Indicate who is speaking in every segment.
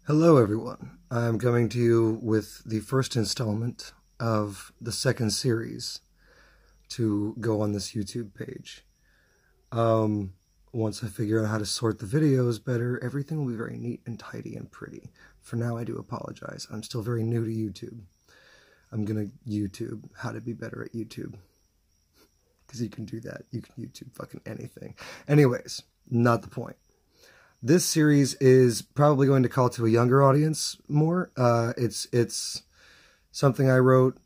Speaker 1: Hello everyone, I'm coming to you with the first installment of the second series to go on this YouTube page. Once I figure out how to sort the videos better, everything will be very neat and tidy and pretty. For now, I do apologize. I'm still very new to YouTube. I'm gonna YouTube how to be better at YouTube. Because you can do that. You can YouTube fucking anything. Anyways, not the point. This series is probably going to call to a younger audience more. It's something I wrote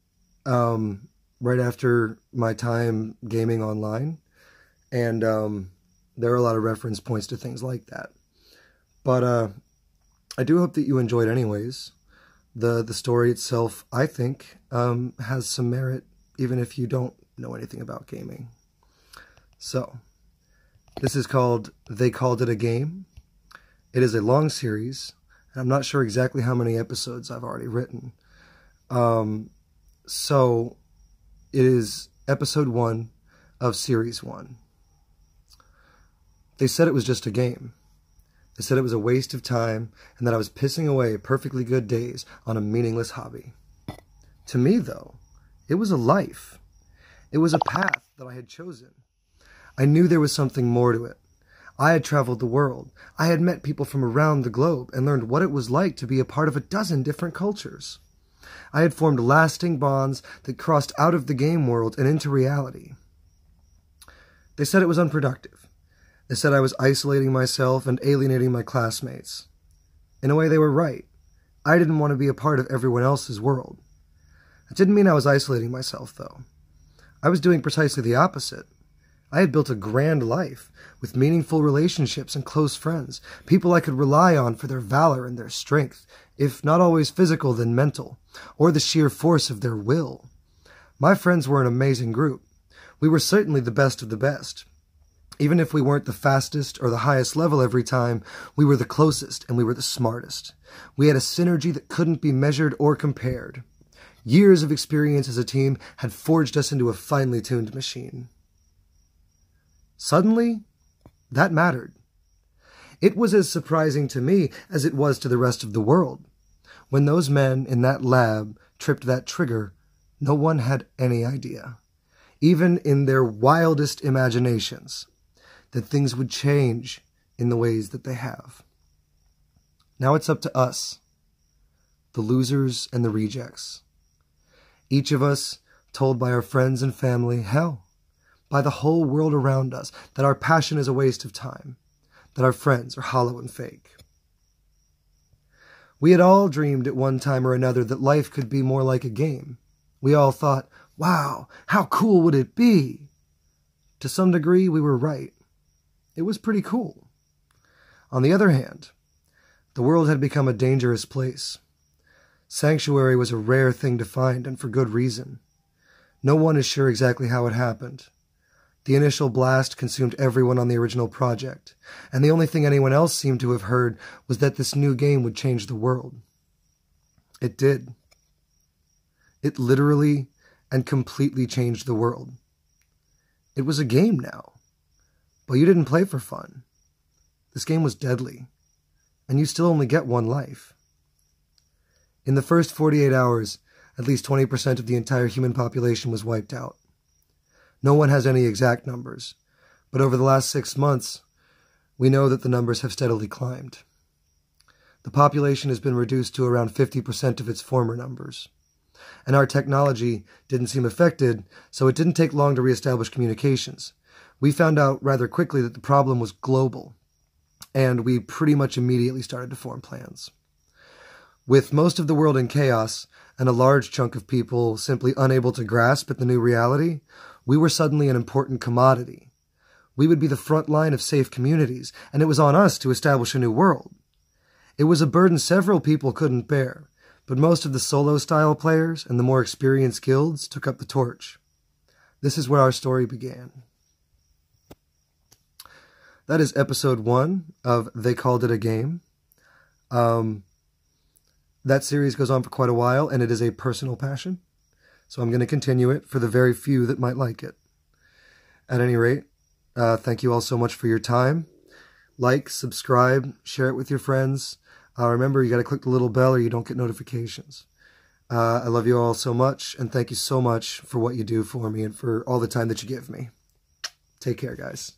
Speaker 1: right after my time gaming online, and there are a lot of reference points to things like that. But I do hope that you enjoyed anyways. The story itself, I think, has some merit, even if you don't know anything about gaming. So, this is called They Called It a Game. It is a long series, and I'm not sure exactly how many episodes I've already written. So, it is episode 1 of series 1. They said it was just a game. They said it was a waste of time, and that I was pissing away perfectly good days on a meaningless hobby. To me, though, it was a life. It was a path that I had chosen. I knew there was something more to it. I had traveled the world. I had met people from around the globe and learned what it was like to be a part of a dozen different cultures. I had formed lasting bonds that crossed out of the game world and into reality. They said it was unproductive. They said I was isolating myself and alienating my classmates. In a way, they were right. I didn't want to be a part of everyone else's world. That didn't mean I was isolating myself, though. I was doing precisely the opposite. I had built a grand life, with meaningful relationships and close friends, people I could rely on for their valor and their strength, if not always physical then mental, or the sheer force of their will. My friends were an amazing group. We were certainly the best of the best. Even if we weren't the fastest or the highest level every time, we were the closest and we were the smartest. We had a synergy that couldn't be measured or compared. Years of experience as a team had forged us into a finely tuned machine. Suddenly, that mattered. It was as surprising to me as it was to the rest of the world. When those men in that lab tripped that trigger, no one had any idea, even in their wildest imaginations, that things would change in the ways that they have. Now it's up to us, the losers and the rejects. Each of us told by our friends and family, hell, by the whole world around us, that our passion is a waste of time, that our friends are hollow and fake. We had all dreamed at one time or another that life could be more like a game. We all thought, wow, how cool would it be? To some degree, we were right. It was pretty cool. On the other hand, the world had become a dangerous place. Sanctuary was a rare thing to find, and for good reason. No one is sure exactly how it happened. The initial blast consumed everyone on the original project, and the only thing anyone else seemed to have heard was that this new game would change the world. It did. It literally and completely changed the world. It was a game now, but you didn't play for fun. This game was deadly, and you still only get one life. In the first 48 hours, at least 20% of the entire human population was wiped out. No one has any exact numbers, but over the last 6 months, we know that the numbers have steadily climbed. The population has been reduced to around 50% of its former numbers. And our technology didn't seem affected, so it didn't take long to reestablish communications. We found out rather quickly that the problem was global, and we pretty much immediately started to form plans. With most of the world in chaos, and a large chunk of people simply unable to grasp at the new reality, we were suddenly an important commodity. We would be the front line of safe communities, and it was on us to establish a new world. It was a burden several people couldn't bear, but most of the solo-style players and the more experienced guilds took up the torch. This is where our story began. That is episode 1 of They Called It a Game. That series goes on for quite a while, and it is a personal passion. So I'm going to continue it for the very few that might like it. At any rate, thank you all so much for your time. Like, subscribe, share it with your friends. Remember, you got to click the little bell or you don't get notifications. I love you all so much, and thank you so much for what you do for me and for all the time that you give me. Take care, guys.